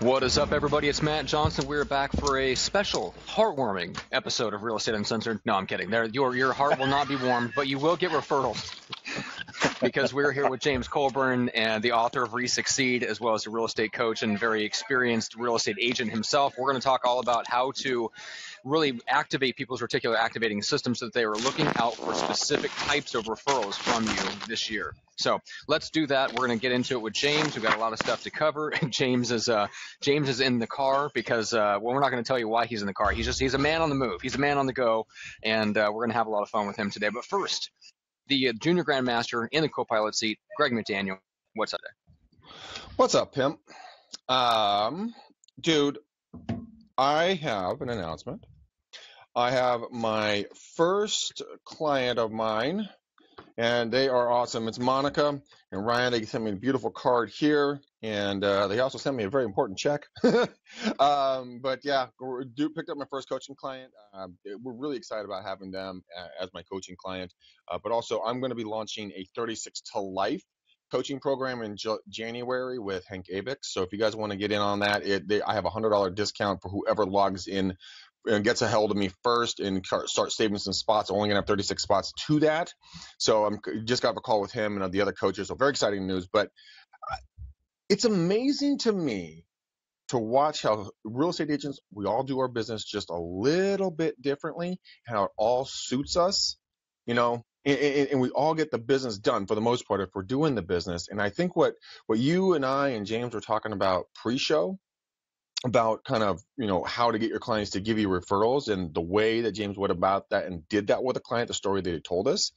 What is up, everybody? It's Matt Johnson. We're back for a special, heartwarming episode of Real Estate Uncensored. No, I'm kidding. Your heart will not be warmed, but you will get referrals because we're here with James Colburn, and the author of Re-Succeed, as well as a real estate coach and very experienced real estate agent himself. We're going to talk all about how to really activate people's reticular activating systems so that they are looking out for specific types of referrals from you this year. So let's do that. We're going to get into it with James. We've got a lot of stuff to cover. James is in the car because we're not going to tell you why he's in the car. He's a man on the move. He's a man on the go, and we're going to have a lot of fun with him today. But first, the junior grandmaster in the co-pilot seat, Greg McDaniel. What's up there? What's up, pimp? Dude, I have an announcement. I have my first client of mine, and they are awesome. It's Monica and Ryan. They sent me a beautiful card here, and they also sent me a very important check. But yeah, picked up my first coaching client. We're really excited about having them as my coaching client. But also, I'm going to be launching a 36 to Life coaching program in January with Hank Abix. So if you guys want to get in on that, I have a $100 discount for whoever logs in and gets a hold of me first and start saving some spots. I'm only gonna have 36 spots to that. So I'm just got a call with him and the other coaches. So very exciting news. But it's amazing to me to watch how real estate agents, we all do our business just a little bit differently, how it all suits us, and we all get the business done for the most part if we're doing the business. And I think what you and I and James were talking about pre-show, about kind of, how to get your clients to give you referrals, and the way that James went about that and did that with a client, the story that he told us.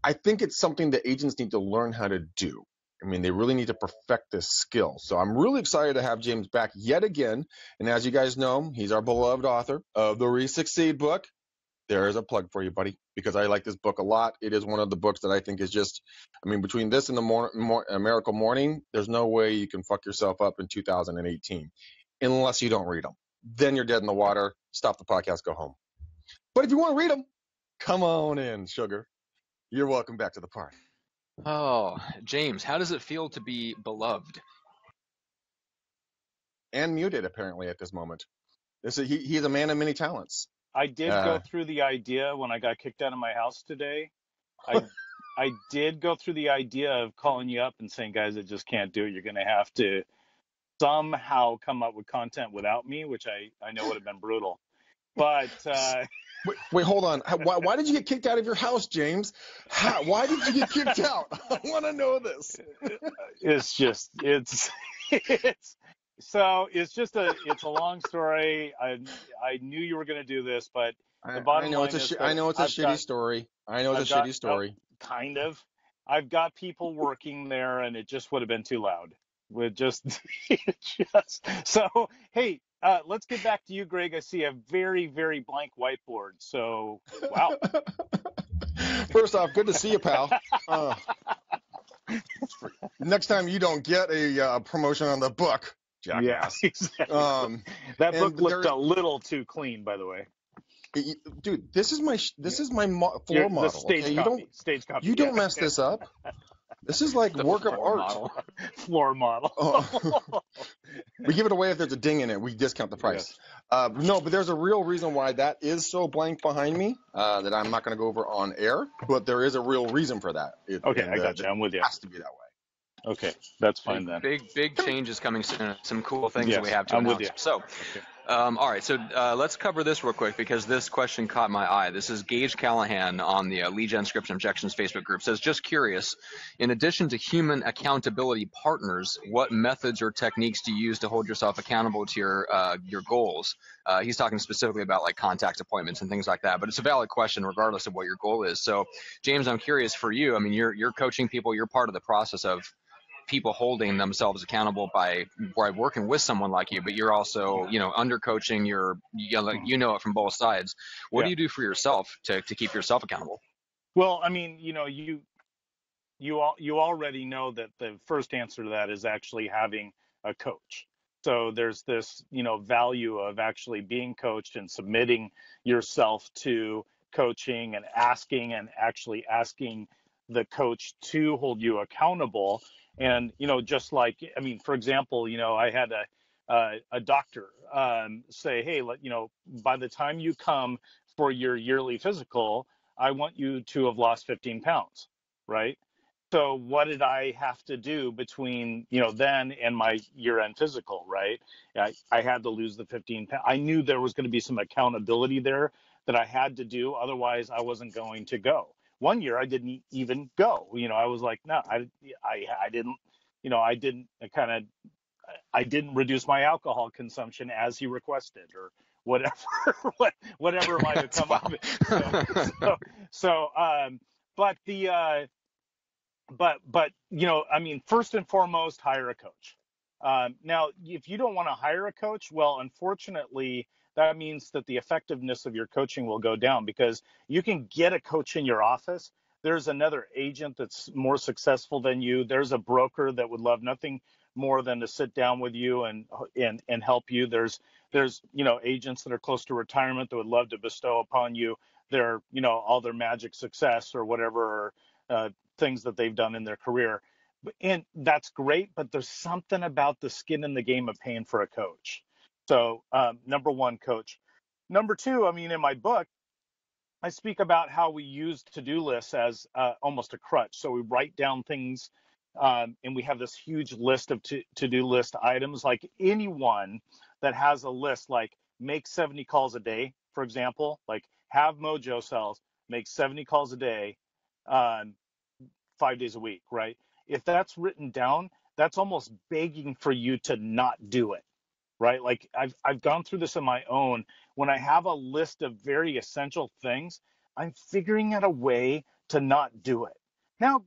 I think it's something that agents need to learn how to do. I mean, they really need to perfect this skill. So I'm really excited to have James back yet again. And as you guys know, he's our beloved author of the Re-Succeed book. There is a plug for you, buddy, because I like this book a lot. It is one of the books that I think is just, between this and the Miracle Morning, there's no way you can fuck yourself up in 2018 unless you don't read them. Then you're dead in the water. Stop the podcast, go home. But if you want to read them, come on in, sugar. You're welcome back to the party. Oh, James, how does it feel to be beloved? And muted, apparently, at this moment. He's a man of many talents. I did go through the idea when I got kicked out of my house today. I did go through the idea of calling you up and saying, guys, I just can't do it. You're going to have to somehow come up with content without me, which I know would have been brutal. But wait, hold on. Why did you get kicked out of your house, James? Why did you get kicked out? I want to know this. So it's a long story. I knew you were going to do this, but the bottom line is I know it's a shitty story. Kind of. I've got people working there, and it just would have been too loud. So, hey, let's get back to you, Greg. I see a very, very blank whiteboard. So, wow. First off, good to see you, pal. Next time you don't get a promotion on the book. Jackass. Yeah, exactly. That book looked a little too clean, by the way. Dude, this is my floor model. Stage copy. You don't mess this up. This is like work of art. Floor model. We give it away if there's a ding in it. We discount the price. Yes. No, but there's a real reason why that is so blank behind me that I'm not going to go over on air. But there is a real reason for that. I got you. I'm with you. It has to be that way. Okay, that's fine then. Big changes coming soon. Some cool things that we have to announce. With you. So, okay. All right. So let's cover this real quick because this question caught my eye. This is Gage Callahan on the Lead Gen Scripts and Objections Facebook group. Says, just curious, in addition to human accountability partners, what methods or techniques do you use to hold yourself accountable to your goals? He's talking specifically about like contact appointments and things like that. But it's a valid question regardless of what your goal is. So, James, I'm curious for you. I mean, you're coaching people. You're part of the process of people holding themselves accountable by working with someone like you, but you're also, under coaching, it from both sides. What do you do for yourself to keep yourself accountable? Well, I mean, you already know that the first answer to that is actually having a coach. So there's this, value of actually being coached and submitting yourself to coaching and actually asking the coach to hold you accountable. And, just like, I mean, for example, I had a doctor say, hey, by the time you come for your yearly physical, I want you to have lost 15 pounds, right? So what did I have to do between, then and my year-end physical, right? I had to lose the 15 pounds. I knew there was going to be some accountability there that I had to do. Otherwise, I wasn't going to go. One year, I didn't even go. I was like, no, I didn't, I didn't reduce my alcohol consumption as he requested, or whatever, whatever might have come of it. But I mean, first and foremost, hire a coach. Now, if you don't want to hire a coach, well, unfortunately, that means that the effectiveness of your coaching will go down, because you can get a coach in your office. There's another agent that's more successful than you. There's a broker that would love nothing more than to sit down with you and help you. There's agents that are close to retirement that would love to bestow upon you their all their magic success or whatever, things that they've done in their career. And that's great, but there's something about the skin in the game of paying for a coach. So number one, coach. Number two, I mean, in my book, I speak about how we use to-do lists as almost a crutch. So we write down things, and we have this huge list of to-do list items. Like anyone that has a list, like make 70 calls a day, for example, like have Mojo Cells, make 70 calls a day, 5 days a week, right? If that's written down, that's almost begging for you to not do it, right? Like I've gone through this on my own. When I have a list of very essential things, I'm figuring out a way to not do it. Now,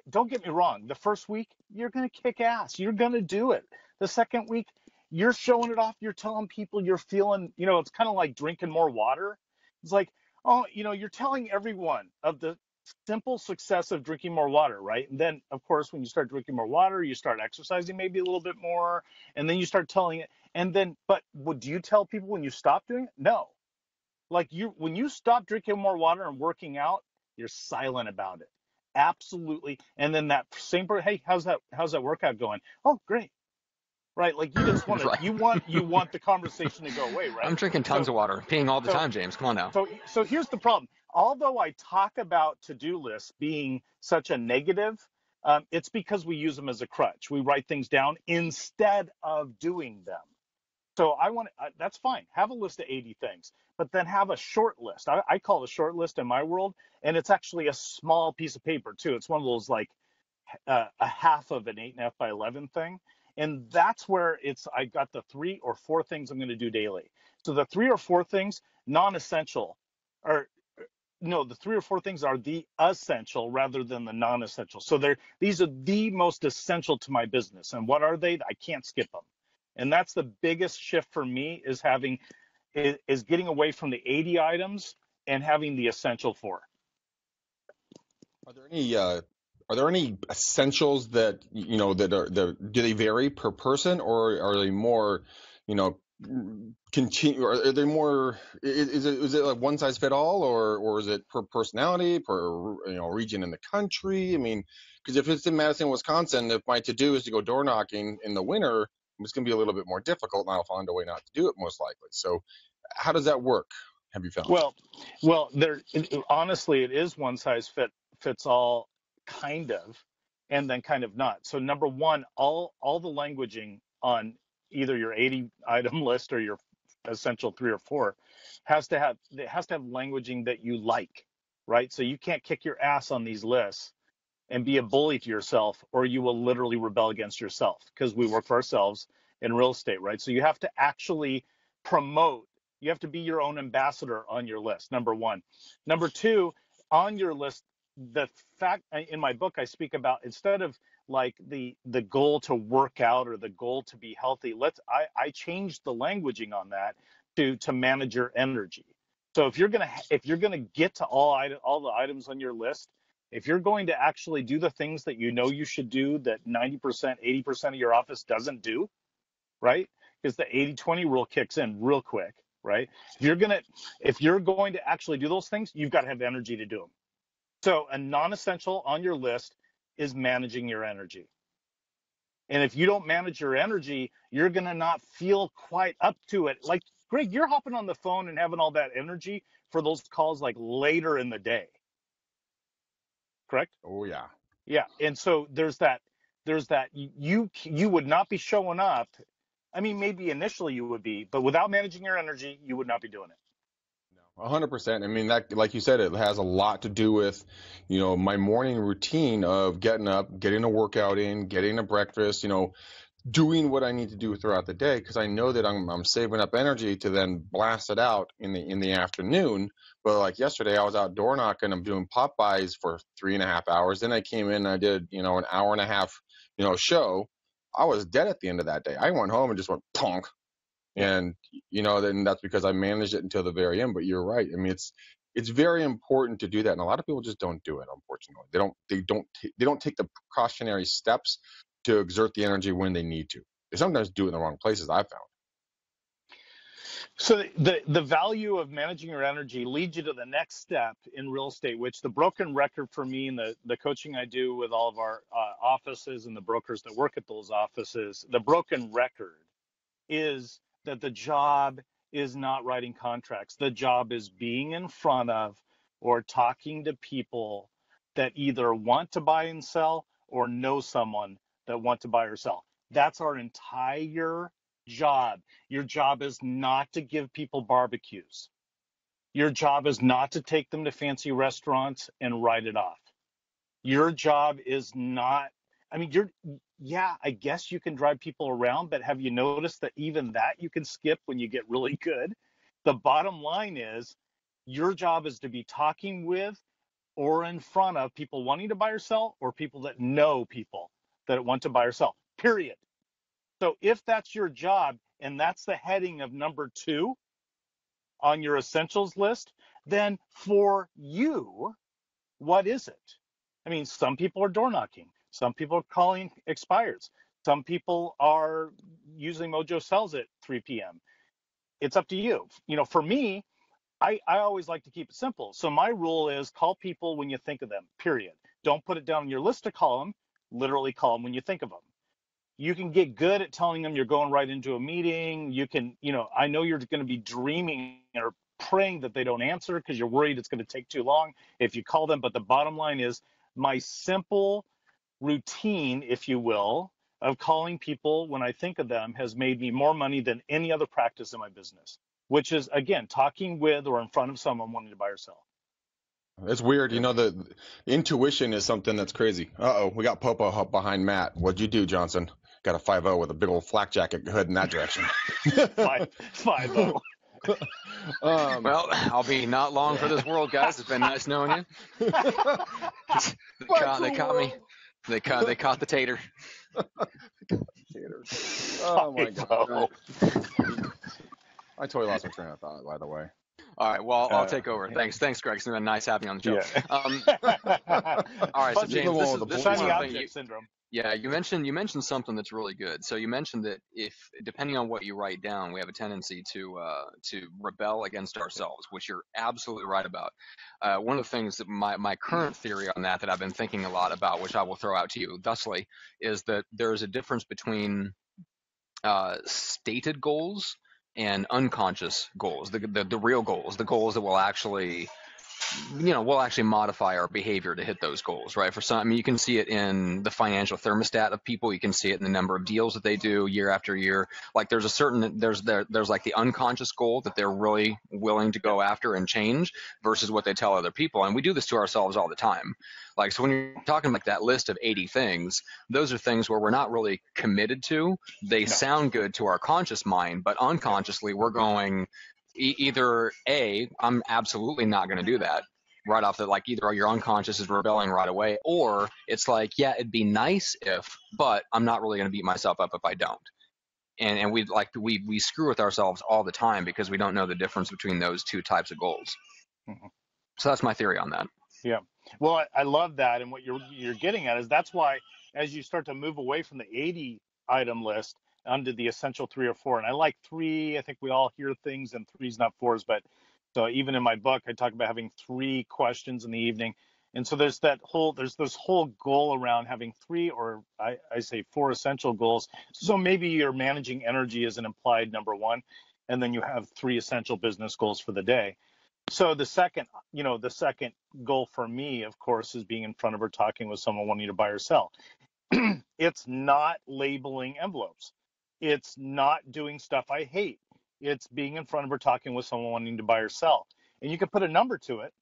don't get me wrong. The first week, you're going to kick ass. You're going to do it. The second week, you're showing it off. You're telling people you're feeling, it's kind of like drinking more water. It's like, oh, you're telling everyone of the simple success of drinking more water, right? And then, of course, when you start drinking more water, you start exercising maybe a little bit more, and then you start telling it. And then, but do you tell people when you stop doing it? No. Like when you stop drinking more water and working out, you're silent about it. Absolutely. And then that same person, hey, how's that workout going? Oh, great. Right. Like you just want to, Right. you want the conversation to go away, right? I'm drinking tons of water, peeing all the time, James. Come on now. So here's the problem. Although I talk about to-do lists being such a negative, it's because we use them as a crutch. We write things down instead of doing them. So that's fine. Have a list of 80 things, but then have a short list. I call it a short list in my world, and it's actually a small piece of paper too. It's one of those like a half of an 8.5 by 11 thing. And that's where I got the 3 or 4 things I'm going to do daily. So the 3 or 4 things, non-essential, or no, the 3 or 4 things are the essential rather than the non-essential. So these are the most essential to my business. And what are they? I can't skip them. And that's the biggest shift for me, is getting away from the 80 items and having the essential 4. Are there any essentials that do they vary per person, or are they more, continue? Are they more? Is it like one size fit all, or is it per personality, per region in the country? I mean, because if it's in Madison, Wisconsin, if my to do is to go door knocking in the winter, it's going to be a little bit more difficult, and I'll find a way not to do it most likely. So, how does that work? Have you found? Well, honestly, it is one size fits all, kind of, and then kind of not. So number one, all the languaging on either your 80 item list or your essential 3 or 4 has to have languaging that you like, right? So you can't kick your ass on these lists and be a bully to yourself, or you will literally rebel against yourself, because we work for ourselves in real estate, right? So you have to actually promote. You have to be your own ambassador on your list, number one. Number two, on your list, the fact in my book I speak about, instead of like the goal to work out or the goal to be healthy, I changed the languaging on that to manage your energy. So if you're gonna get to all the items on your list, if you're going to actually do the things that you should do that 90%, 80% of your office doesn't do, right? Because the 80-20 rule kicks in real quick, right? If you're going to actually do those things, you've got to have energy to do them. So a non-essential on your list is managing your energy. And if you don't manage your energy, you're going to not feel quite up to it. Like, Greg, you're hopping on the phone and having all that energy for those calls like later in the day, correct? Oh yeah. Yeah. And so there's that you would not be showing up. I mean, maybe initially you would be, but without managing your energy, you would not be doing it. 100%. I mean, that, like you said, it has a lot to do with, my morning routine of getting up, getting a workout in, getting a breakfast, doing what I need to do throughout the day, because I know that I'm saving up energy to then blast it out in the afternoon. But like yesterday, I was out door knocking. I'm doing pop buys for 3.5 hours. Then I came in and I did, an hour and a half, show. I was dead at the end of that day. I went home and just went tonk. And then that's because I managed it until the very end. But you're right. I mean, it's very important to do that, and a lot of people just don't do it. Unfortunately, they don't take the precautionary steps to exert the energy when they need to. They sometimes do it in the wrong places, I've found. So the value of managing your energy leads you to the next step in real estate, which the broken record for me and the coaching I do with all of our offices and the brokers that work at those offices, the broken record is that the job is not writing contracts. The job is being in front of or talking to people that either want to buy and sell or know someone that want to buy or sell. That's our entire job. Your job is not to give people barbecues. Your job is not to take them to fancy restaurants and write it off. Your job is not, I mean, I guess you can drive people around, but have you noticed that even that you can skip when you get really good? The bottom line is your job is to be talking with or in front of people wanting to buy or sell, or people that know people that want to buy or sell, period. So if that's your job and that's the heading of number 2 on your essentials list, then for you, what is it? I mean, some people are door knocking. Some people are calling expireds. Some people are using Mojo Sells at 3 p.m. It's up to you. For me, I always like to keep it simple. So my rule is call people when you think of them, period. Don't put it down on your list to call them. Literally call them when you think of them. You can get good at telling them you're going right into a meeting. You can, I know you're going to be dreaming or praying that they don't answer because you're worried it's going to take too long if you call them. But the bottom line is my simple routine, if you will, of calling people when I think of them has made me more money than any other practice in my business, which is, again, talking with or in front of someone wanting to buy or sell. It's weird. The intuition is something that's crazy. Uh-oh, we got Popo up behind Matt. What'd you do, Johnson? Got a 5-0 with a big old flak jacket hood in that direction. 5-0. Well, I'll be not long for this world, guys. It's been nice knowing you. They caught me. They caught the tater. Oh my God! I totally lost my train of thought, by the way. All right, well, I'll take over. Thanks, Greg. It's been nice having you on the show. Yeah. All right, so James, this is shiny something object syndrome. Yeah, you mentioned something that's really good. So you mentioned that if, depending on what you write down, we have a tendency to rebel against ourselves, which you're absolutely right about. One of the things that my current theory on that I've been thinking a lot about, which I will throw out to you thusly, is that there's a difference between stated goals and unconscious goals, the real goals, the goals that will actually modify our behavior to hit those goals, right? For some, I mean, you can see it in the financial thermostat of people. You can see it in the number of deals that they do year after year. Like there's like the unconscious goal that they're really willing to go after and change versus what they tell other people. And we do this to ourselves all the time. Like, so when you're talking like that list of 80 things, those are things where we're not really committed to. They sound good to our conscious mind, but unconsciously we're going, either A, I'm absolutely not going to do that right off the, like, either your unconscious is rebelling right away, or it's like, yeah, it'd be nice if, but I'm not really going to beat myself up if I don't. And we screw with ourselves all the time because we don't know the difference between those two types of goals. Mm-hmm. So that's my theory on that. Yeah. Well, I love that. And what you're getting at is that's why as you start to move away from the 80 item list onto the essential 3 or 4, and I like 3. I think we all hear things in 3s, not 4s, but so even in my book, I talk about having 3 questions in the evening. And so there's this whole goal around having three, or I say four essential goals. So maybe you're managing energy as an implied number one, and then you have three essential business goals for the day. So the second goal for me, of course, is being in front of or talking with someone wanting to buy or sell. It's not labeling envelopes. It's not doing stuff I hate. It's being in front of or talking with someone wanting to buy or sell. And you can put a number to it.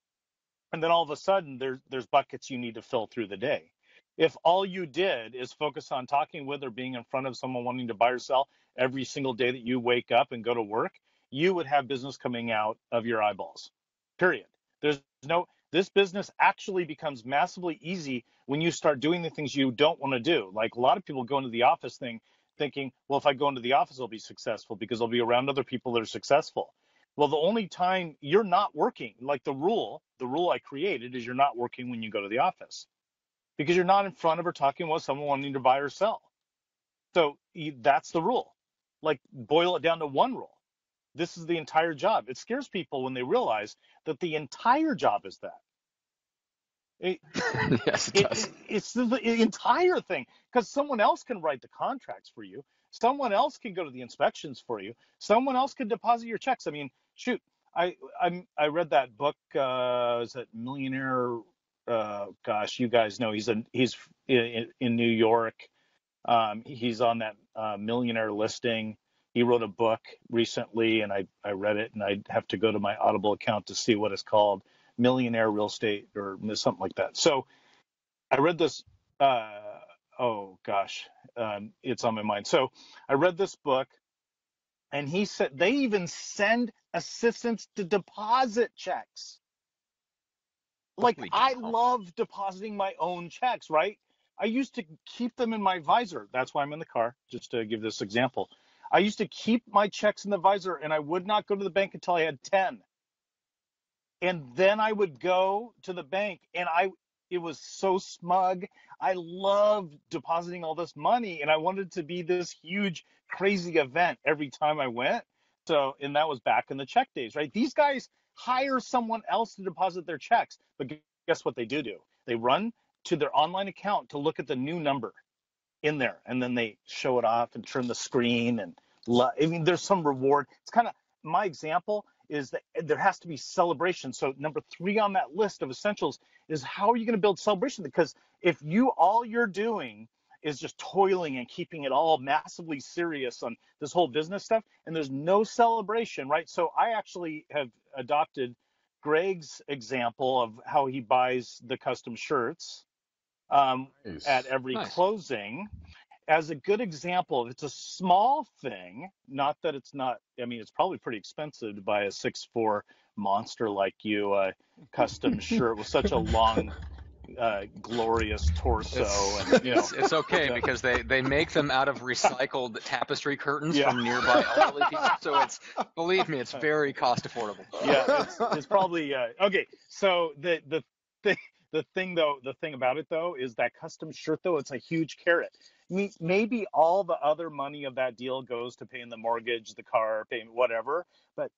And then all of a sudden there's buckets you need to fill through the day. If all you did is focus on talking with or being in front of someone wanting to buy or sell every single day that you wake up and go to work, you would have business coming out of your eyeballs. Period. This business actually becomes massively easy when you start doing the things you don't want to do. Like a lot of people go into the office thinking, well, if I go into the office, I'll be successful because I'll be around other people that are successful. Well, the only time you're not working, like the rule I created is you're not working when you go to the office because you're not in front of or talking with someone wanting to buy or sell. So that's the rule. Like boil it down to one rule. This is the entire job. It scares people when they realize that the entire job is that. Yes, it does. It's the entire thing, because someone else can write the contracts for you. Someone else can go to the inspections for you. Someone else can deposit your checks. I mean, shoot, I read that book. Is it Millionaire? Gosh, you guys know he's in New York. He's on that millionaire listing. He wrote a book recently, and I read it, and I'd have to go to my Audible account to see what it's called, Millionaire Real Estate or something like that. So I read this. It's on my mind. So I read this book, and he said they even send assistants to deposit checks. Like, I love depositing my own checks, right? I used to keep them in my visor. That's why I'm in the car, just to give this example. I used to keep my checks in the visor, and I would not go to the bank until I had 10. And then I would go to the bank, and it was so smug. I loved depositing all this money, and I wanted to be this huge, crazy event every time I went. So, and that was back in the check days, right? These guys hire someone else to deposit their checks. But guess what they do? They run to their online account to look at the new number in there, and then they show it off and turn the screen, and I mean, there's some reward. It's kind of my example is that there has to be celebration. So number 3 on that list of essentials is how are you going to build celebration? Because if all you're doing is just toiling and keeping it all massively serious on this whole business stuff, and there's no celebration, right? So I actually have adopted Greg's example of how he buys the custom shirts at every closing as a good example. It's a small thing, not that it's not. I mean, it's probably pretty expensive to buy a 6'4" monster like you custom shirt with such a long glorious torso. It's okay because they make them out of recycled tapestry curtains from nearby elderly people. So believe me, it's very cost affordable. Yeah, it's probably okay. So the thing about it though is that custom shirt though, it's a huge carrot. I mean, maybe all the other money of that deal goes to paying the mortgage, the car payment, whatever, but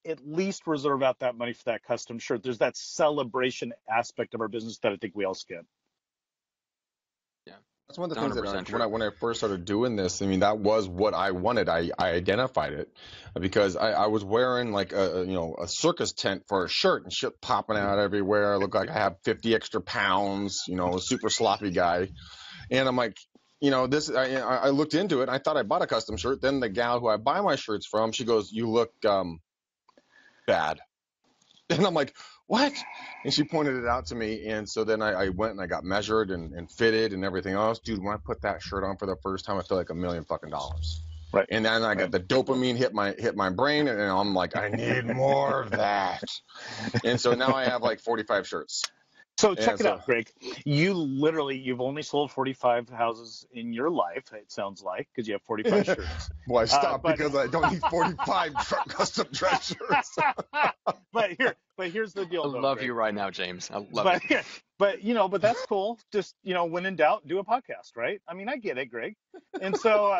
at least reserve out that money for that custom shirt. There's that celebration aspect of our business that I think we all skip. Yeah, that's one of the things that when I first started doing this, I mean, that was what I wanted. I identified it because I was wearing like a circus tent for a shirt and shit popping out everywhere. I look like I have 50 extra pounds, a super sloppy guy. And I'm like, I looked into it. I thought I bought a custom shirt. Then the gal who I buy my shirts from, she goes, "You look bad." And I'm like, "What?" And she pointed it out to me. And so then I went and I got measured and fitted and everything else. Dude, when I put that shirt on for the first time, I felt like $1 million fucking dollars. Right. And then I got the dopamine hit my brain, and I'm like, I need more of that. And so now I have like 45 shirts. So check it out, Greg. You've only sold 45 houses in your life, it sounds like, because you have 45 shirts. Well, I stopped because I don't need 45 custom dress shirts. but here's the deal. I love you right now, James. I love you. But that's cool. Just, when in doubt, do a podcast, right? I mean, I get it, Greg. And so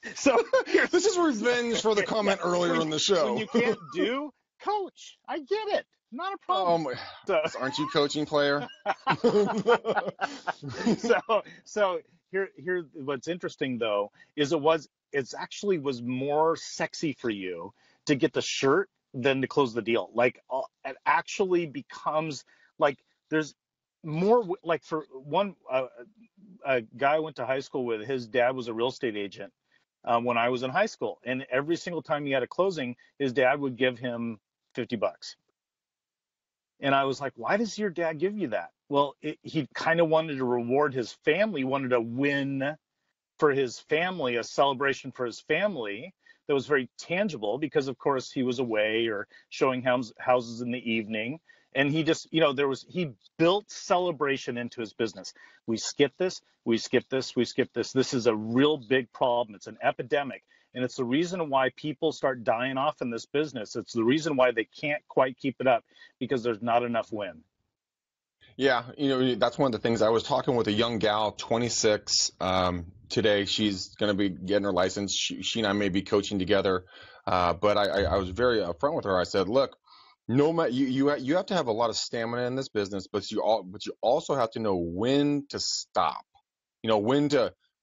this is revenge for the comment earlier in the show. When you can't do coach. I get it. Not a problem. So, aren't you coaching player? so here, what's interesting though is it's actually was more sexy for you to get the shirt than to close the deal. Like it actually becomes like there's more like for one a guy I went to high school with. His dad was a real estate agent when I was in high school, and every single time he had a closing, his dad would give him $50. And I was like, why does your dad give you that? Well, he kind of wanted to reward his family, wanted to win for his family, a celebration for his family that was very tangible because, of course, he was away or showing houses in the evening. And he just, he built celebration into his business. We skip this, we skip this, we skip this. This is a real big problem. It's an epidemic. And it's the reason why people start dying off in this business. It's the reason why they can't quite keep it up because there's not enough win. Yeah, that's one of the things. I was talking with a young gal, 26, today. She's going to be getting her license. She and I may be coaching together. But I was very upfront with her. I said, look, no matter you have to have a lot of stamina in this business, but you also have to know when to stop.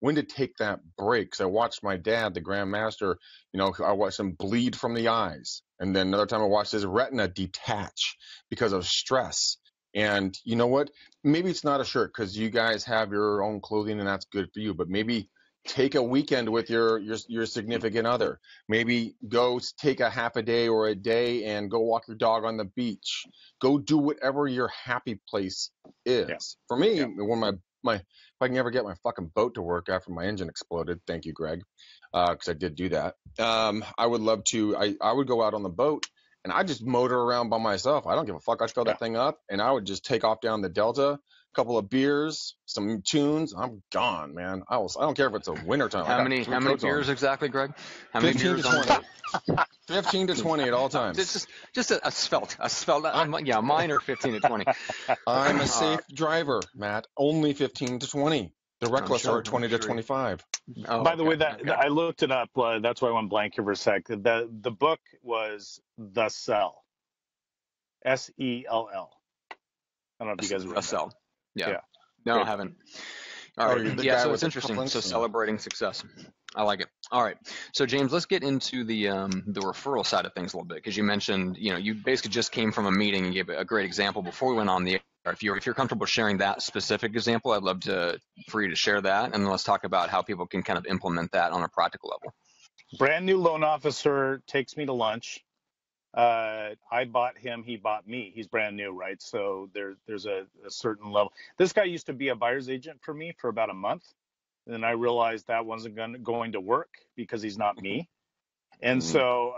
When to take that break. Because I watched my dad, the grandmaster, I watched him bleed from the eyes. And then another time I watched his retina detach because of stress. And you know what? Maybe it's not a shirt because you guys have your own clothing and that's good for you. But maybe take a weekend with your significant other. Maybe go take a half a day or a day and go walk your dog on the beach. Go do whatever your happy place is. Yeah. For me, when if I can ever get my fucking boat to work after my engine exploded, thank you, Greg, because I did do that. I would love to. I would go out on the boat and I just motor around by myself. I don't give a fuck. I fill that thing up and I would just take off down the Delta, a couple of beers, some tunes. I'm gone, man. I don't care if it's a winter time. How many beers exactly, Greg? How 15 many beers to 20. 15 to 20 at all times. It's just a svelte. Mine are 15 to 20. I'm a safe driver, Matt. Only 15 to 20. The reckless are 20 to 25. Oh, by the way, I looked it up. That's why I went blank here for a sec. The book was The Sell. SELL. I don't know if you guys read The Sell. Yeah. No, Great. I haven't. All right. Yeah, so it's interesting. So celebrating success. I like it. All right. So James, let's get into the referral side of things a little bit because you mentioned, you basically just came from a meeting and gave a great example before we went on the air. If you're comfortable sharing that specific example, I'd love for you to share that, and then let's talk about how people can kind of implement that on a practical level. Brand new loan officer takes me to lunch. I bought him, he bought me. He's brand new, right? So there's a certain level. This guy used to be a buyer's agent for me for about a month. And then I realized that wasn't going to work because he's not me. And so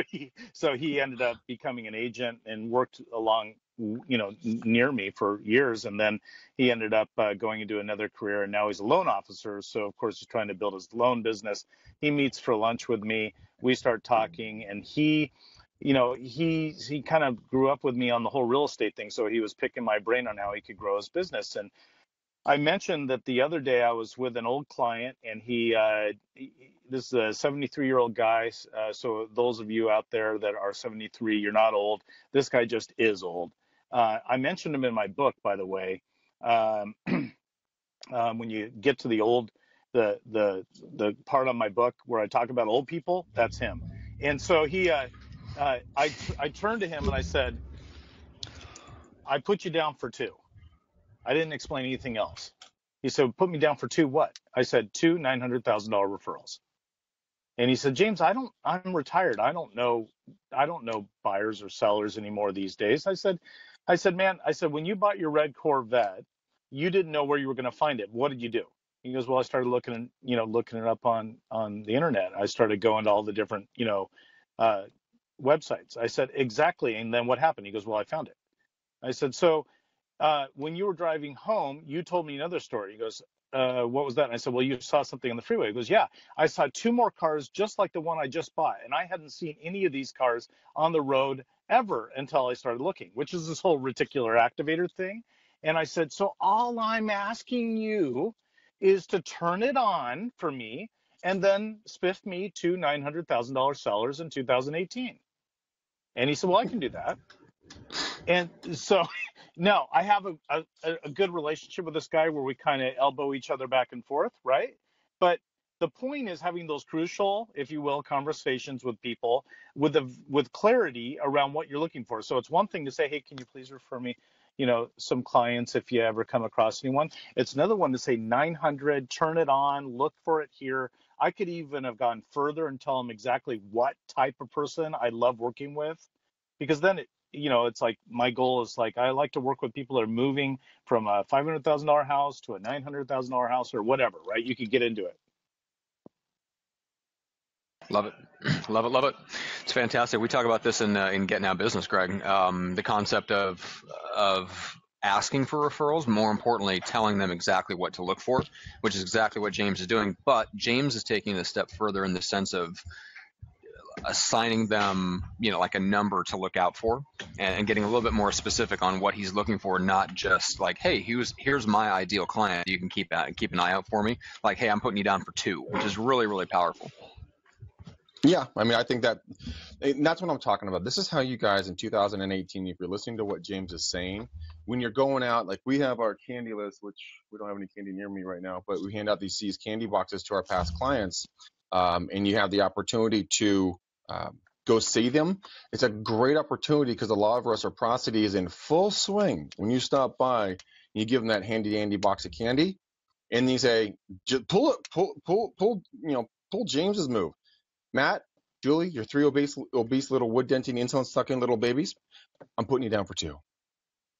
he ended up becoming an agent and worked along, near me for years. And then he ended up going into another career, and now he's a loan officer. So of course he's trying to build his loan business. He meets for lunch with me. We start talking, and he kind of grew up with me on the whole real estate thing. So he was picking my brain on how he could grow his business. And I mentioned that the other day I was with an old client, and this is a 73-year-old guy. So those of you out there that are 73, you're not old. This guy just is old. I mentioned him in my book, by the way. When you get to the part of my book where I talk about old people, that's him. And so I turned to him and I said, I put you down for 2. I didn't explain anything else. He said, put me down for 2 what? I said 2 $900,000 referrals. And he said, James, I'm retired. I don't know buyers or sellers anymore these days. I said, man, when you bought your red Corvette, you didn't know where you were going to find it. What did you do? He goes, well, I started looking it up on the internet. I started going to all the different, websites. I said, exactly. And then what happened? He goes, well, I found it. I said, so when you were driving home, you told me another story. He goes, what was that? And I said, well, you saw something on the freeway. He goes, yeah, I saw 2 more cars just like the one I just bought. And I hadn't seen any of these cars on the road ever until I started looking, which is this whole reticular activator thing. And I said, so all I'm asking you is to turn it on for me and then spiff me 2 $900,000 sellers in 2018. And he said, well, I can do that. And so no, I have a good relationship with this guy where we kind of elbow each other back and forth, right? But the point is having those crucial, if you will, conversations with people with clarity around what you're looking for. So it's one thing to say, hey, can you please refer me, some clients if you ever come across anyone. It's another one to say 900, turn it on, look for it here. I could even have gone further and tell them exactly what type of person I love working with, because then it's like my goal is like I like to work with people that are moving from a $500,000 house to a $900,000 house or whatever, right? You could get into it. Love it. Love it. Love it. It's fantastic. We talk about this in Getting Out Business, Greg. The concept of asking for referrals, more importantly, telling them exactly what to look for, which is exactly what James is doing. But James is taking it a step further in the sense of assigning them, like a number to look out for, and getting a little bit more specific on what he's looking for, not just like, hey, here's my ideal client. You can keep an eye out for me. Like, hey, I'm putting you down for 2, which is really, really powerful. Yeah, I mean, I think that's what I'm talking about. This is how you guys in 2018, if you're listening to what James is saying, when you're going out, like we have our candy list, which we don't have any candy near me right now, but we hand out these candy boxes to our past clients, and you have the opportunity to go see them. It's a great opportunity because the law of reciprocity is in full swing. When you stop by, you give them that handy dandy box of candy, and you say, just pull James's move. Matt, Julie, your 3 obese little wood denting, insulin sucking little babies, I'm putting you down for 2.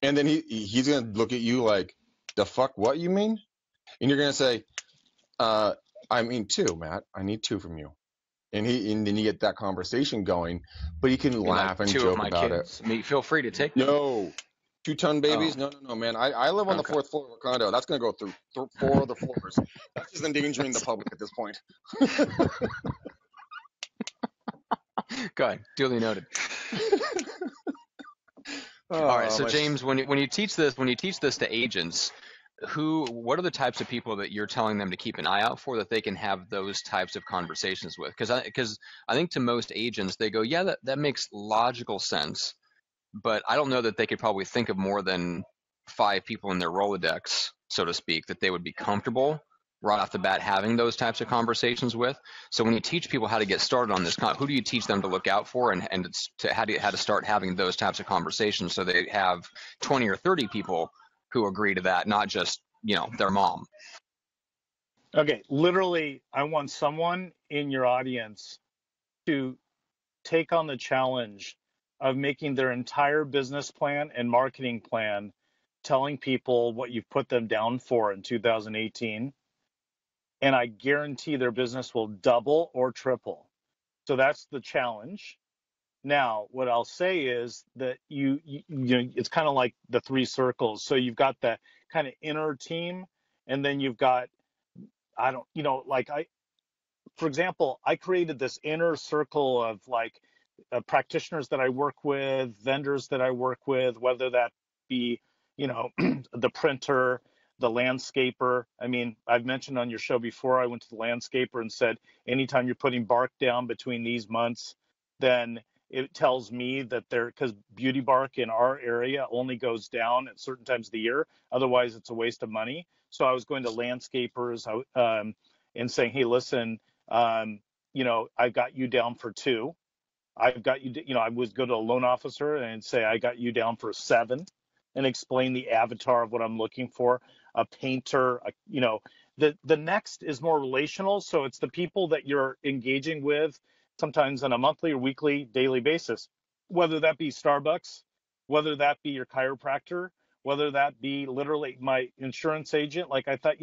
And then he's gonna look at you like, the fuck, what you mean? And you're gonna say, I mean 2, Matt. I need 2 from you. And then you get that conversation going, but you can laugh and joke about kids. it. Feel free to take them. No. 2-ton babies? Oh. No, man. I live on the 4th floor of a condo. That's going to go through 4 other floors. That's just endangering the public at this point. Go ahead. Duly noted. All right. So James, when you teach this to agents, what are the types of people that you're telling them to keep an eye out for that they can have those types of conversations with? Because I think to most agents, they go, yeah, that makes logical sense, but I don't know that they could probably think of more than 5 people in their Rolodex, so to speak, that they would be comfortable right off the bat having those types of conversations with. So when you teach people how to get started on this, who do you teach them to look out for, and how to start having those types of conversations so they have 20 or 30 people who agree to that, not just, their mom? Okay, literally, I want someone in your audience to take on the challenge of making their entire business plan and marketing plan, telling people what you've put them down for in 2018. And I guarantee their business will double or triple. So that's the challenge. Now, what I'll say is that it's kind of like the 3 circles. So you've got the kind of inner team, and then you've got, for example, I created this inner circle of practitioners that I work with, vendors that I work with, whether that be, the printer, the landscaper. I mean, I've mentioned on your show before, I went to the landscaper and said, anytime you're putting bark down between these months, then it tells me that because beauty bark in our area only goes down at certain times of the year. Otherwise, it's a waste of money. So I was going to landscapers and saying, hey, listen, I've got you down for 2. I've got you, I would go to a loan officer and say, I got you down for 7, and explain the avatar of what I'm looking for. A painter, the next is more relational. So it's the people that you're engaging with sometimes on a monthly or weekly, daily basis, whether that be Starbucks, whether that be your chiropractor, whether that be literally my insurance agent. Like I thought,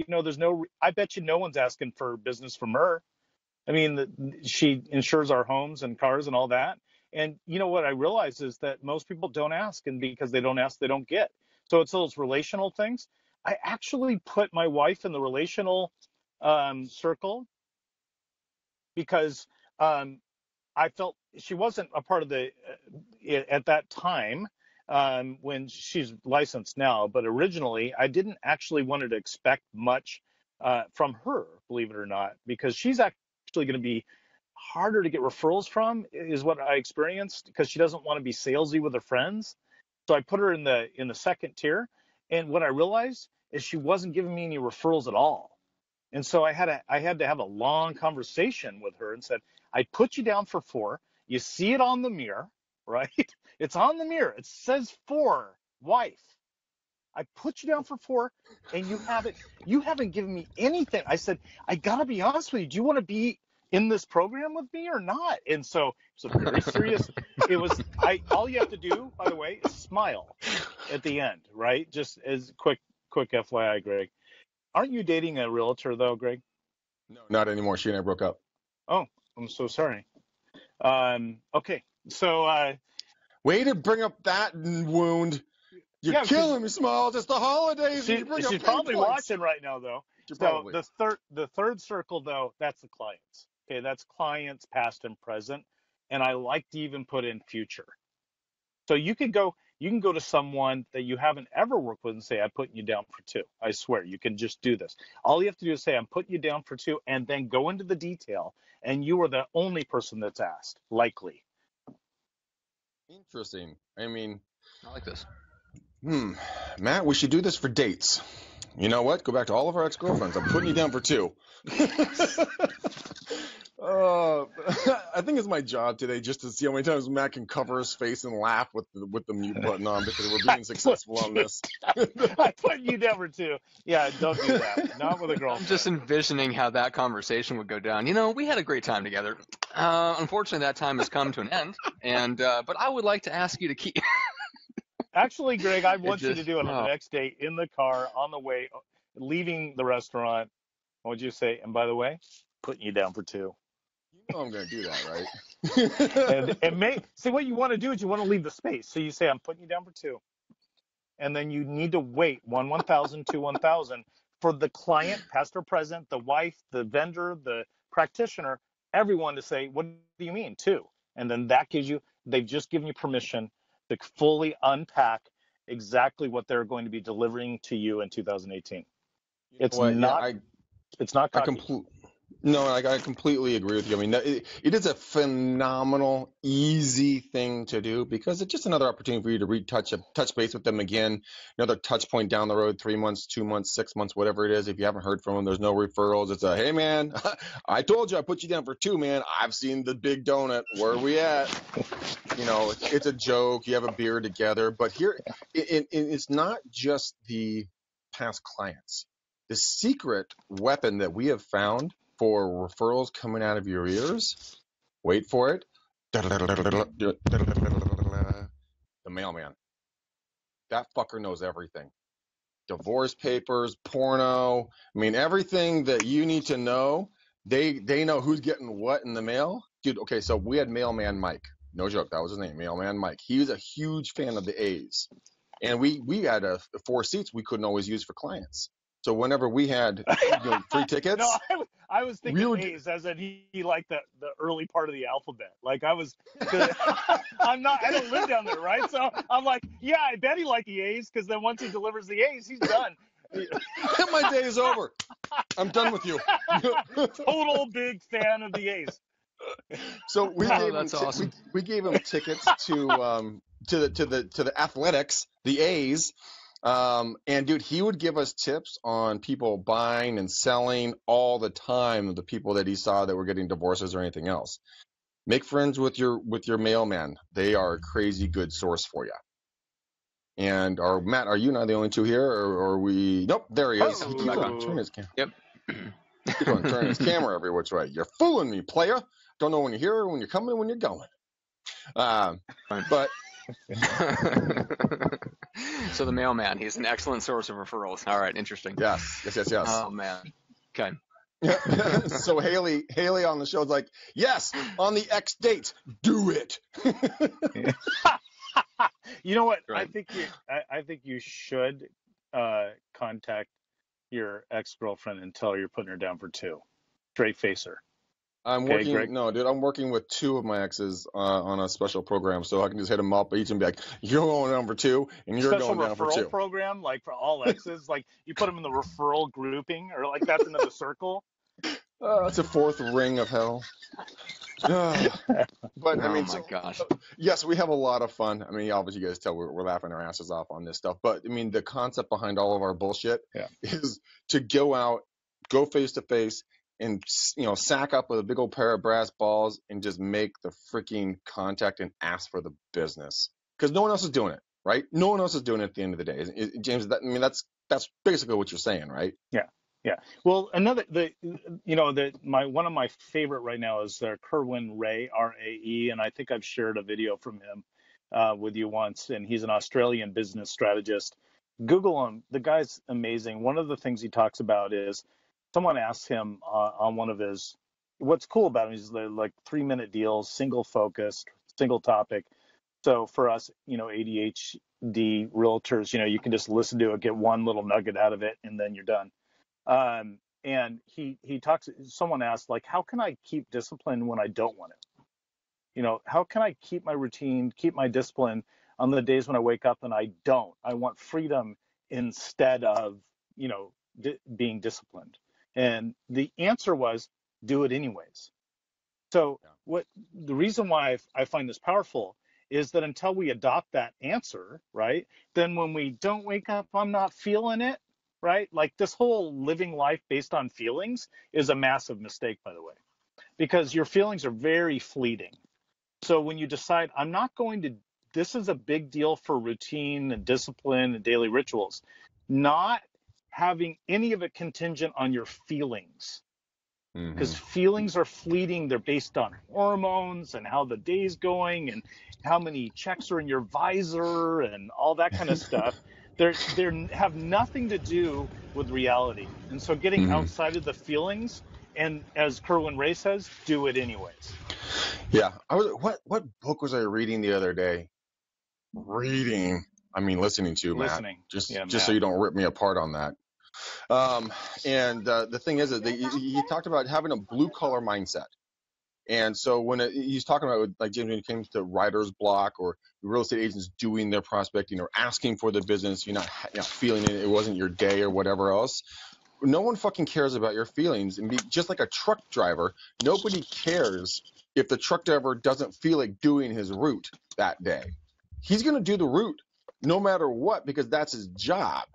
I bet you no one's asking for business from her. I mean, she insures our homes and cars and all that. And what I realize is that most people don't ask, and because they don't ask, they don't get. So it's those relational things. I actually put my wife in the relational circle because I felt she wasn't a part of at that time when she's licensed now. But originally, I didn't actually wanted to expect much from her, believe it or not, because she's actually going to be harder to get referrals from, is what I experienced, because she doesn't want to be salesy with her friends. So I put her in the second tier, and what I realized is she wasn't giving me any referrals at all. And so I had to have a long conversation with her and said, I put you down for 4. You see it on the mirror, right? It's on the mirror. It says 4, wife. I put you down for 4, and you haven't given me anything. I said, I gotta be honest with you. Do you want to be in this program with me or not? And so it's a very serious. It was. All you have to do, by the way, is smile at the end, right? Just as quick FYI, Greg. Aren't you dating a realtor though, Greg? No, not anymore. She and I broke up. Oh, I'm so sorry. Okay, so way to bring up that wound. You're killing me, Smalls. It's the holidays. She's probably watching right now, though. Probably. The third circle, though, that's the clients. Okay, that's clients, past and present, and I like to even put in future. So you can go to someone that you haven't ever worked with and say, I'm putting you down for 2. I swear, you can just do this. All you have to do is say, I'm putting you down for 2, and then go into the detail, and you are the only person that's asked, likely. Interesting. I mean, I like this. Matt, we should do this for dates. You know what? Go back to all of our ex-girlfriends. I'm putting you down for 2. I think it's my job today just to see how many times Matt can cover his face and laugh with the mute button on, because we're being successful on this. I put you down for 2. Yeah, don't do that. Not with a girlfriend. I'm just envisioning how that conversation would go down. We had a great time together. Unfortunately, that time has come to an end. And but I would like to ask you to keep. Actually, Greg, I want you to do it on the next day in the car on the way, leaving the restaurant. What would you say? And by the way, putting you down for 2. You know I'm going to do that, right? See, what you want to do is you want to leave the space. So you say, I'm putting you down for 2. And then you need to wait 1,000, 2, 1,000 for the client, past or present, the wife, the vendor, the practitioner, everyone to say, what do you mean 2? And then that gives you, they've just given you permission to fully unpack exactly what they're going to be delivering to you in 2018. It's not cocky. I completely agree with you. I mean, it is a phenomenal, easy thing to do, because it's just another opportunity for you to touch base with them again, another touch point down the road, 3 months, 2 months, 6 months, whatever it is. If you haven't heard from them, there's no referrals. It's hey man, I told you I put you down for 2, man. I've seen the big donut. Where are we at? It's a joke. You have a beer together. But here, it's not just the past clients. The secret weapon that we have found for referrals coming out of your ears, wait for it, the mailman. That fucker knows everything. Divorce papers, porno, I mean, everything that you need to know, they know who's getting what in the mail. Dude, okay, so we had Mailman Mike. No joke, that was his name, Mailman Mike. He was a huge fan of the A's. And we had 4 seats we couldn't always use for clients. So whenever we had free tickets, no, I was thinking A's as in he liked the early part of the alphabet. Like I don't live down there, right? So I'm like, yeah, I bet he liked the A's, because then once he delivers the A's, he's done. My day is over. I'm done with you. Total big fan of the A's. So we gave him tickets to the athletics, the A's. And dude, he would give us tips on people buying and selling all the time, the people that he saw that were getting divorces or anything else. Make friends with your mailman. They are a crazy good source for you. And Matt, are you not the only 2 here, or are we? Nope, there he is. He keeps on turning his camera. Yep. Keeps on turning his camera every which way. You're fooling me, player. Don't know when you're here, when you're coming, when you're going. But. So the mailman, he's an excellent source of referrals. All right, interesting. Yes. Oh man. Okay. So Haley on the show is like, yes, on the X date, do it. You know what? Right. I think you should contact your ex-girlfriend and tell her you're putting her down for 2. Straight face her. I'm working with 2 of my exes on a special program, so I can just hit them up each and be like, you're going down for 2, and you're going down for 2. Special referral program, like for all exes, like you put them in the referral grouping, or like that's another circle. That's a 4th ring of hell. But I Oh mean, my gosh. yes, we have a lot of fun. I mean, obviously, you guys tell we're laughing our asses off on this stuff. But I mean, the concept behind all of our bullshit Yeah. is to go out, go face to face, and sack up with a big old pair of brass balls and just make the freaking contact and ask for the business because no one else is doing it, right? No one else is doing it at the end of the day. James, I mean, that's basically what you're saying, right? Yeah. Yeah. Well, one of my favorite right now is Kerwin Rae, R-A-E, and I think I've shared a video from him with you once, and he's an Australian business strategist. Google him. The guy's amazing. One of the things he talks about is someone asked him on one of his, what's cool about him is they're like 3-minute deals, single focused, single topic. So for us, ADHD realtors, you can just listen to it, get one little nugget out of it, and then you're done. And he talks, someone asked, like, how can I keep discipline when I don't want it? How can I keep my routine, keep my discipline on the days when I wake up and I don't? I want freedom instead of, being disciplined. And the answer was, do it anyways. So the reason why I find this powerful is that until we adopt that answer, right, then when we don't wake up, I'm not feeling it, right? Like this whole living life based on feelings is a massive mistake, by the way, because your feelings are very fleeting. So when you decide, this is a big deal for routine and discipline and daily rituals, not having any of it contingent on your feelings. Because feelings are fleeting. They're based on hormones and how the day's going and how many checks are in your visor and all that kind of stuff. They have nothing to do with reality. And so getting outside of the feelings, and as Kerwin Rae says, do it anyways. Yeah. What book was I reading the other day? Listening to, Matt. Just so you don't rip me apart on that. The thing is that he talked about having a blue collar mindset. And so he's talking about, like, James, when it comes to writer's block or real estate agents doing their prospecting or asking for the business, you're not feeling it, it wasn't your day or whatever else. No one fucking cares about your feelings. And just like a truck driver, nobody cares if the truck driver doesn't feel like doing his route that day. He's going to do the route no matter what because that's his job.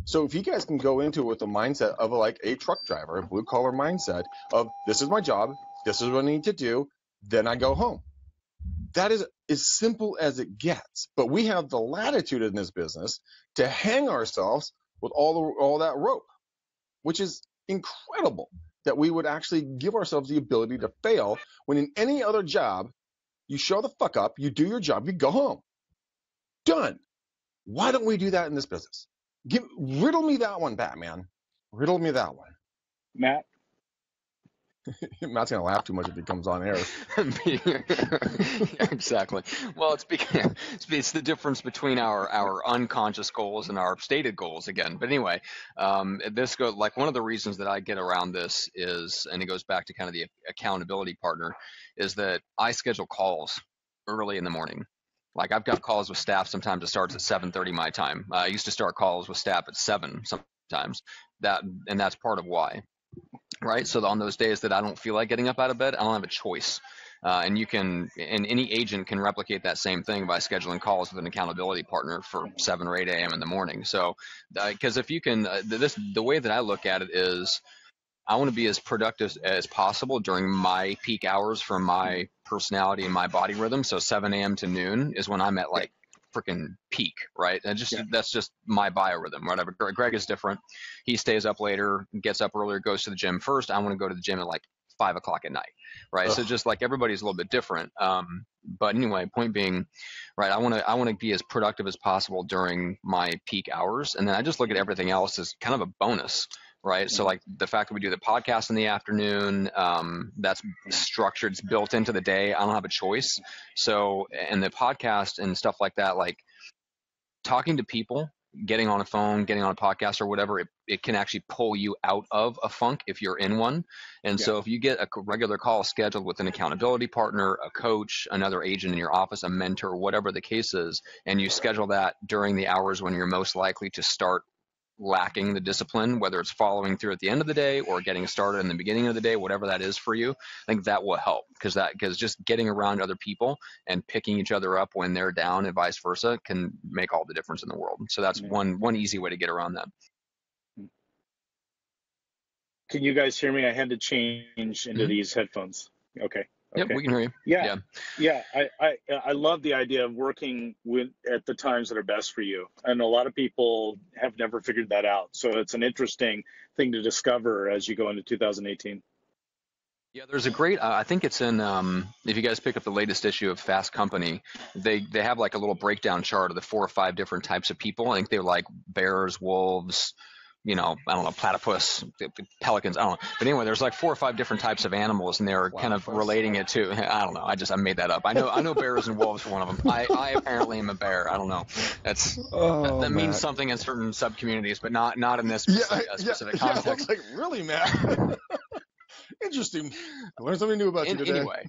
So if you guys can go into it with the mindset of like a truck driver, a blue collar mindset of this is my job, this is what I need to do, then I go home. That is as simple as it gets. But we have the latitude in this business to hang ourselves with all that rope, which is incredible that we would actually give ourselves the ability to fail when in any other job, you show the fuck up, you do your job, you go home. Done. Why don't we do that in this business? Riddle me that one, Batman. Riddle me that one. Matt? Matt's going to laugh too much if he comes on air. Exactly. Well, it's the difference between our unconscious goals and our stated goals again. But anyway, this goes like one of the reasons that I get around this is, and it goes back to kind of the accountability partner, is that I schedule calls early in the morning. Like I've got calls with staff sometimes it starts at 7:30 my time. I used to start calls with staff at 7 sometimes. That's part of why. Right. So on those days that I don't feel like getting up out of bed, I don't have a choice. And any agent can replicate that same thing by scheduling calls with an accountability partner for 7 or 8 a.m. in the morning. So, because if you can, the way that I look at it is, I want to be as productive as possible during my peak hours for my personality and my body rhythm. So 7 a.m. to noon is when I'm at like freaking peak, right? And that's just my biorhythm, whatever. Greg is different. He stays up later, gets up earlier, goes to the gym first. I want to go to the gym at like 5 o'clock at night, right? So just like everybody's a little bit different. But anyway, point being, right, I want to be as productive as possible during my peak hours. And then I just look at everything else as kind of a bonus. Right. So like the fact that we do the podcast in the afternoon, that's structured, it's built into the day. I don't have a choice. So, and the podcast and stuff like that, like talking to people, getting on a phone, getting on a podcast or whatever, it can actually pull you out of a funk if you're in one. And so if you get a regular call scheduled with an accountability partner, a coach, another agent in your office, a mentor, whatever the case is, and you schedule that during the hours when you're most likely to start lacking the discipline, whether it's following through at the end of the day or getting started in the beginning of the day, whatever that is for you, I think that will help, because just getting around other people and picking each other up when they're down and vice versa can make all the difference in the world. So that's one easy way to get around that. Can you guys hear me? I had to change into these headphones. Okay. Yep, we can hear you. Yeah. I love the idea of working at the times that are best for you. And a lot of people have never figured that out. So it's an interesting thing to discover as you go into 2018. Yeah, there's a great, I think it's in, if you guys pick up the latest issue of Fast Company, they have like a little breakdown chart of the 4 or 5 different types of people. I think they're like bears, wolves, I don't know, platypus, pelicans, I don't know. But anyway, there's like 4 or 5 different types of animals, and they're kind of relating it to, I don't know, I made that up. I know bears and wolves are one of them. I apparently am a bear. I don't know. That means something in certain sub-communities, but not in this specific context. Yeah, I was like, really, Matt? Interesting. I learned something new about you today. Anyway,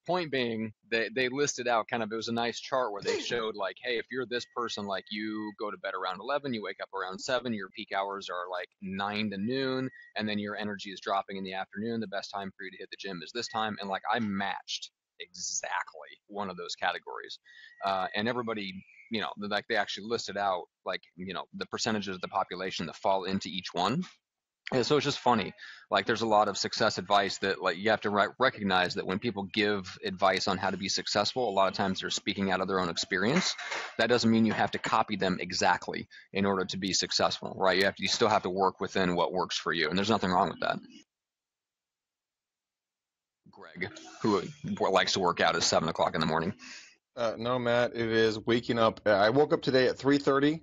point being, they listed out kind of, it was a nice chart where they showed like, hey, if you're this person, like you go to bed around 11, you wake up around 7, your peak hours are like 9 to noon, and then your energy is dropping in the afternoon. The best time for you to hit the gym is this time. And like I matched exactly one of those categories. And everybody, like they actually listed out like, the percentages of the population that fall into each one. And so it's just funny. Like there's a lot of success advice that like you have to recognize that when people give advice on how to be successful, a lot of times they're speaking out of their own experience. That doesn't mean you have to copy them exactly in order to be successful, right? You still have to work within what works for you, and there's nothing wrong with that. Greg, who likes to work out, is 7 o'clock in the morning. No, Matt, it is waking up. I woke up today at 3:30,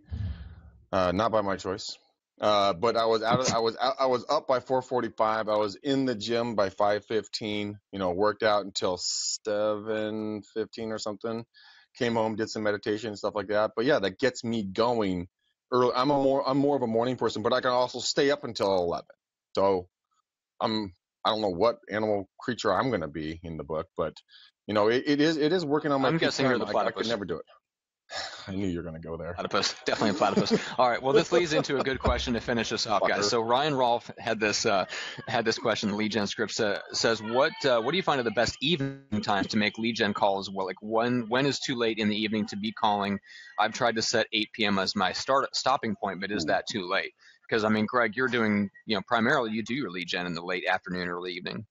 not by my choice. But I was up by 4:45. I was in the gym by 5:15. Worked out until 7:15 or something. Came home, did some meditation and stuff like that. But yeah, that gets me going early. I'm more of a morning person, but I can also stay up until 11. So I don't know what animal creature I'm going to be in the book, but it is working on my. I'm guessing you're the platypus. I could never do it. I knew you were going to go there. Platypus, definitely a platypus. All right, well, this leads into a good question to finish us off, guys. So Ryan Rolfe had this question. The lead gen script says, what do you find are the best evening times to make lead gen calls? Well, like when is too late in the evening to be calling? I've tried to set 8 p.m. as my stopping point, but is that too late? Because I mean, Greg, you're doing primarily you do your lead gen in the late afternoon, early evening.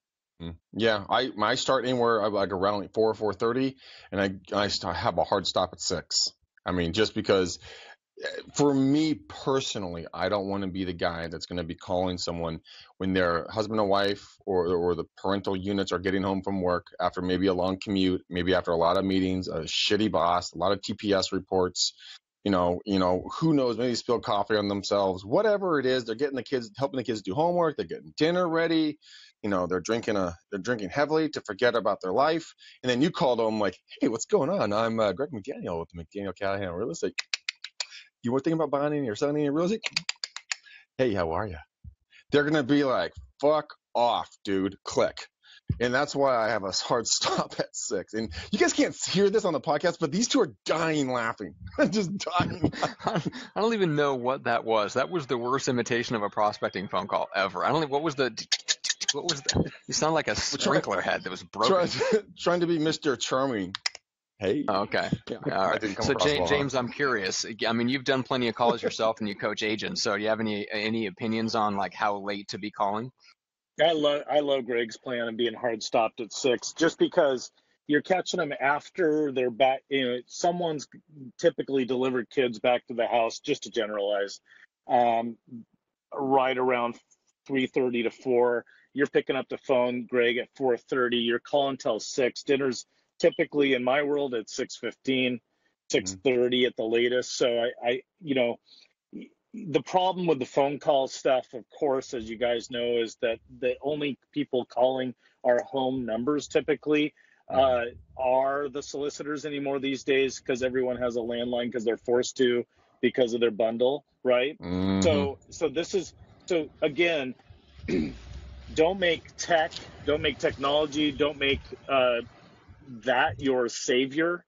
Yeah, I start anywhere like around 4:30, and I have a hard stop at 6. I mean, just because for me personally, I don't want to be the guy that's going to be calling someone when their husband and wife or the parental units are getting home from work after maybe a long commute, maybe after a lot of meetings, a shitty boss, a lot of TPS reports. Who knows? Maybe spill coffee on themselves. Whatever it is, they're getting helping the kids do homework. They're getting dinner ready. They're drinking heavily to forget about their life. And then you call them like, hey, what's going on? I'm Greg McDaniel with McDaniel Callahan Real Estate. You were thinking about buying or selling your real estate? Hey, how are you? They're going to be like, fuck off, dude. Click. And that's why I have a hard stop at 6. And you guys can't hear this on the podcast, but these two are dying laughing. Just dying. I don't even know what that was. That was the worst imitation of a prospecting phone call ever. I don't know what was that? You sound like a sprinkler head that was broken. Trying to be Mr. Charming. Hey. Okay. All right. So James, I'm curious. I mean, you've done plenty of calls yourself, and you coach agents. So do you have any opinions on like how late to be calling? I love Greg's plan of being hard stopped at 6, just because you're catching them after they're back. Someone's typically delivered kids back to the house, just to generalize, right around 3:30 to 4. You're picking up the phone, Greg, at 4:30. You're calling till 6. Dinner's typically in my world at 6:15, 6:30 at the latest. So the problem with the phone call stuff, of course, as you guys know, is that the only people calling our home numbers typically are the solicitors anymore these days, because everyone has a landline because they're forced to because of their bundle, right? So again, don't make technology, don't make that your savior.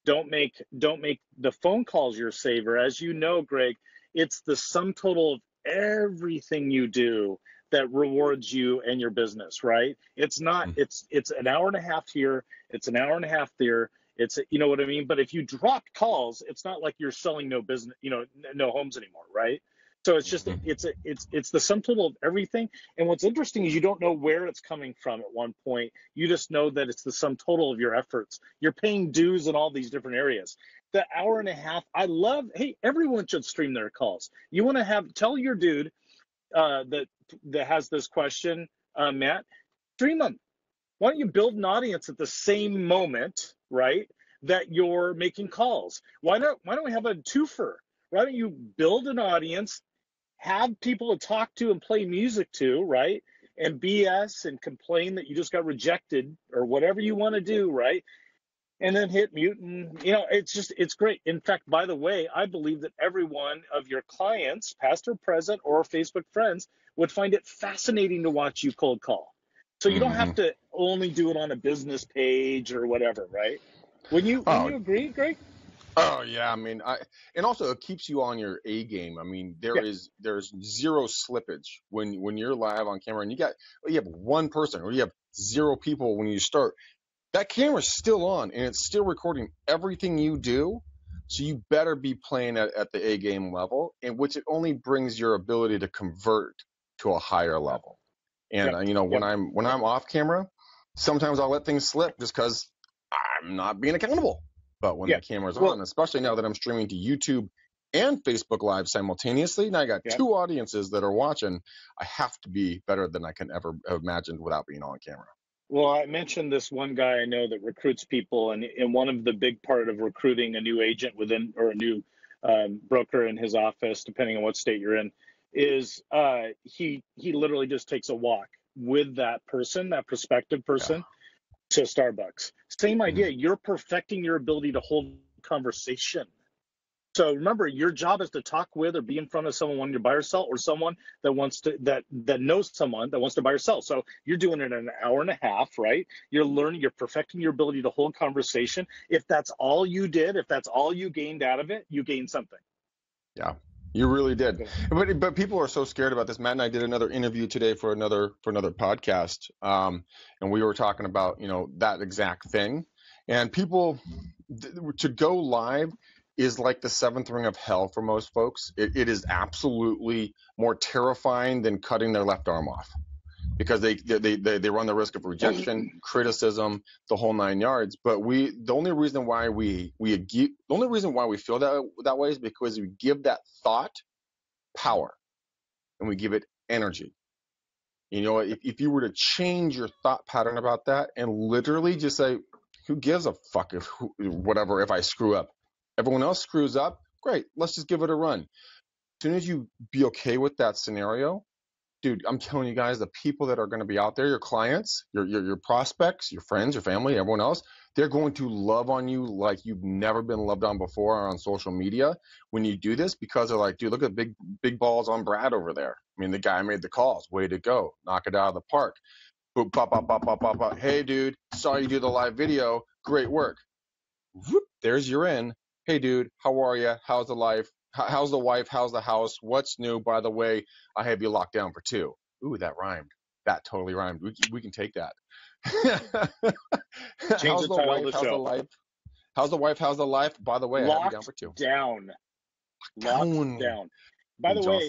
Don't make the phone calls your savior. As you know, Greg, It's the sum total of everything you do that rewards you and your business, right? It's not, it's an hour and a half here, it's an hour and a half there. It's, you know what I mean? But if you drop calls, it's not like you're selling no business, no homes anymore, right? So it's just, it's the sum total of everything. And what's interesting is you don't know where it's coming from at one point. You just know that it's the sum total of your efforts. You're paying dues in all these different areas. The hour and a half, I love, hey, everyone should stream their calls. You want to tell your dude that has this question, Matt, stream them. Why don't you build an audience at the same moment, right, that you're making calls? Why don't we have a twofer? Why don't you build an audience, have people to talk to and play music to, right, and BS and complain that you just got rejected or whatever you want to do, right? And then hit mute, and it's great. In fact, by the way, I believe that every one of your clients, past or present, or Facebook friends, would find it fascinating to watch you cold call. So you don't have to only do it on a business page or whatever, right? Wouldn't you agree, Greg? Oh yeah, I mean, and also it keeps you on your A game. I mean, there's zero slippage when you're live on camera, and you have one person or you have 0 people when you start. That camera's still on and it's still recording everything you do. So you better be playing at the A game level, and which it only brings your ability to convert to a higher level. And when I'm off camera, sometimes I'll let things slip just because I'm not being accountable. But when the camera's on, especially now that I'm streaming to YouTube and Facebook Live simultaneously, now I got 2 audiences that are watching. I have to be better than I can ever have imagined without being on camera. Well, I mentioned this one guy I know that recruits people, and one of the big part of recruiting a new agent within, or a new broker in his office, depending on what state you're in, is he literally just takes a walk with that person, that prospective person, to Starbucks. Same idea. You're perfecting your ability to hold conversation. So remember, your job is to talk with or be in front of someone wanting to buy or sell, or someone that wants to that knows someone that wants to buy or sell. So you're doing it in an hour and a half, right? You're learning, you're perfecting your ability to hold conversation. If that's all you did, if that's all you gained out of it, you gained something. Yeah, you really did. But people are so scared about this. Matt and I did another interview today for another podcast, and we were talking about that exact thing. And people to go live is like the 7th ring of hell for most folks. It is absolutely more terrifying than cutting their left arm off, because they run the risk of rejection, criticism, the whole 9 yards. But the only reason why we feel that way is because we give that thought power and we give it energy. If you were to change your thought pattern about that and literally just say, who gives a fuck if I screw up? Everyone else screws up. Great. Let's just give it a run. As soon as you be okay with that scenario, dude, I'm telling you guys, the people that are going to be out there, your clients, your prospects, your friends, your family, everyone else, they're going to love on you like you've never been loved on before on social media when you do this, because they're like, dude, look at big balls on Brad over there. I mean, the guy made the calls. Way to go. Knock it out of the park. Boop, bop, bop, bop, bop, bop, bop. Hey, dude, saw you do the live video. Great work. Whoop, there's your in. Hey, dude, how are you? How's the life? How's the wife? How's the house? What's new? By the way, I have you locked down for 2. Ooh, that rhymed. That totally rhymed. We can take that. How's the wife? How's the life? How's the wife? How's the life? By the way, I have you down for 2. Locked down. By the way,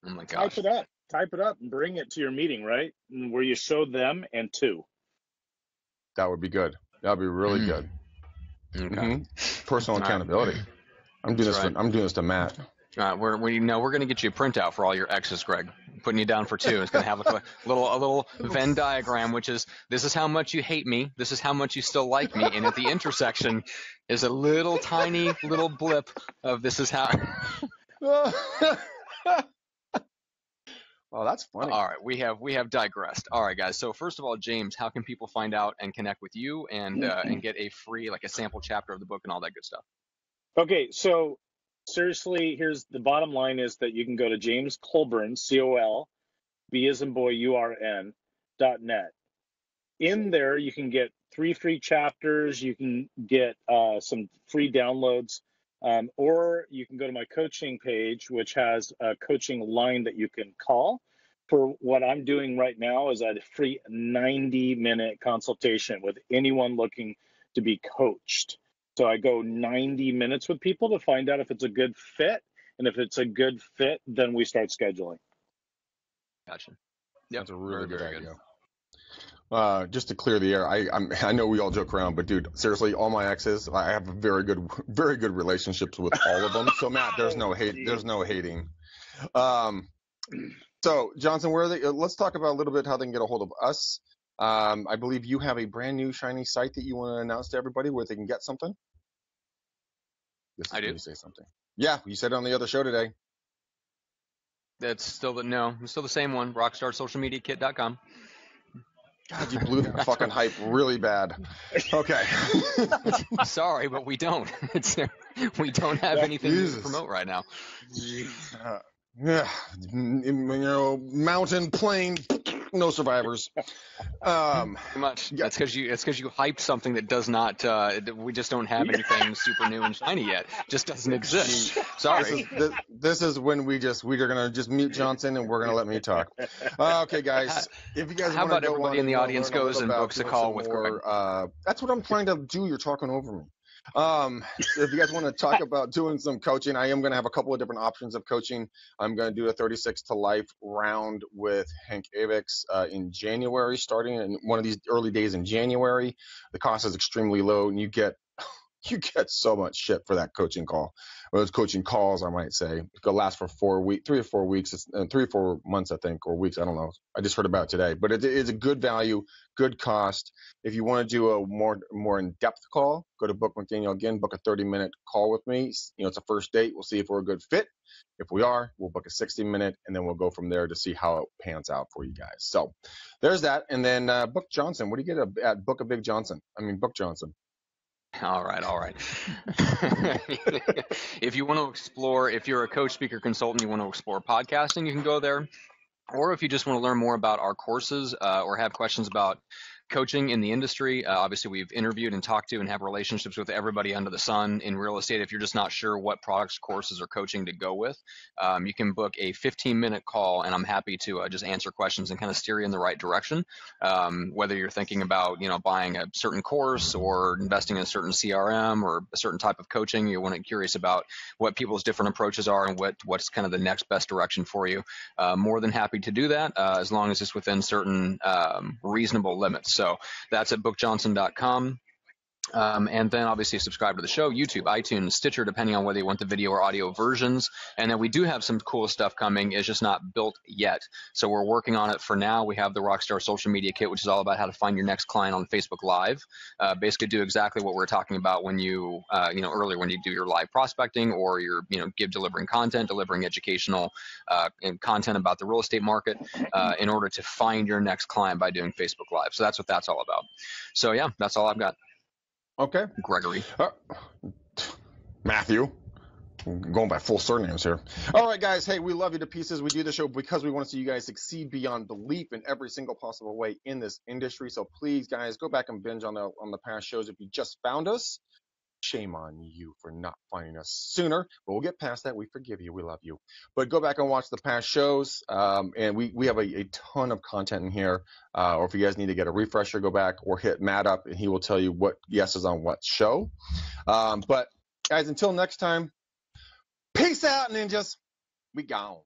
oh my gosh. Type it up and bring it to your meeting, right? Where you show them and 2. That would be good. That would be really good. Okay. Personal accountability. I'm doing this. I'm doing this to Matt. We're going to get you a printout for all your X's, Greg. Putting you down for 2. It's going to have a little Venn diagram, which is, this is how much you hate me. This is how much you still like me. And at the intersection is a little tiny little blip of this is how. Oh, that's funny. All right, we have digressed. All right, guys. So first of all, James, how can people find out and connect with you and get a free, like a sample chapter of the book and all that good stuff? Okay, so seriously, here's the bottom line: is that you can go to James Colburn, COLB as in boy, URN.net. In there, you can get 3 free chapters. You can get some free downloads Or you can go to my coaching page, which has a coaching line that you can call. For what I'm doing right now is a free 90-minute consultation with anyone looking to be coached. So I go 90 minutes with people to find out if it's a good fit. And if it's a good fit, then we start scheduling. Gotcha. Yep. That's a really good very idea. Just to clear the air, I know we all joke around, but dude, seriously, all my exes, I have very good relationships with all of them. So Matt, there's no hate, there's no hating. So Johnson, let's talk about a little bit how they can get a hold of us. I believe you have a brand new shiny site that you want to announce to everybody where they can get something. I do. You say something. Yeah, you said it on the other show today. It's still the same one. RockstarSocialMediaKit.com. God, you blew the fucking hype really bad. Okay. Sorry, but we don't. We don't have anything to promote right now. Yeah, mountain, plain, no survivors. Pretty much. Yeah. It's because you hyped something that does not. We just don't have anything super new and shiny yet. Just doesn't exist. Sorry. This is when we're gonna just mute Johnson and we're gonna let me talk. Okay, guys. If you guys how about everybody in the audience goes and books a call with Greg? That's what I'm trying to do. You're talking over me. If you guys want to talk about doing some coaching, I am going to have a couple of different options of coaching. I'm going to do a 36 to life round with Hank Avix in January, starting in one of these early days in January. The cost is extremely low, and you get so much shit for that coaching call. Or those coaching calls, I might say. It could last for 3 or 4 weeks, 3 or 4 months, I think, or weeks. I don't know. I just heard about it today. But it is a good value, good cost. If you want to do a more in-depth call, go to Book McDaniel again. Book a 30-minute call with me. It's a first date. We'll see if we're a good fit. If we are, we'll book a 60-minute, and then we'll go from there to see how it pans out for you guys. So there's that. And then Book Johnson. What do you get at Book Johnson? All right. If you want to explore, if you're a coach, speaker, consultant, you want to explore podcasting, you can go there. Or if you just want to learn more about our courses or have questions about coaching in the industry, obviously we've interviewed and talked to and have relationships with everybody under the sun in real estate. If you're just not sure what products, courses, or coaching to go with, you can book a 15-minute call, and I'm happy to just answer questions and kind of steer you in the right direction. Whether you're thinking about buying a certain course or investing in a certain CRM or a certain type of coaching, you're curious about what people's different approaches are and what's kind of the next best direction for you. More than happy to do that as long as it's within certain reasonable limits. So that's at bookjohnson.com. And then obviously subscribe to the show, YouTube, iTunes, Stitcher, depending on whether you want the video or audio versions. And then we do have some cool stuff coming. It's just not built yet. So we're working on it for now. We have the Rockstar Social Media Kit, which is all about how to find your next client on Facebook Live. Basically do exactly what we're talking about when you, earlier when you do your live prospecting or you're, delivering content, delivering educational and content about the real estate market in order to find your next client by doing Facebook Live. So that's what that's all about. So yeah, that's all I've got. Okay. Gregory. Matthew. Going by full surnames here. All right, guys. Hey, we love you to pieces. We do the show because we want to see you guys succeed beyond belief in every single possible way in this industry. So please, guys, go back and binge on the past shows. If you just found us, shame on you for not finding us sooner. But we'll get past that. We forgive you. We love you. But go back and watch the past shows. And we have a ton of content in here. Or if you guys need to get a refresher, go back or hit Matt up, and he will tell you what guest is on what show. But guys, until next time, peace out, ninjas. We gone.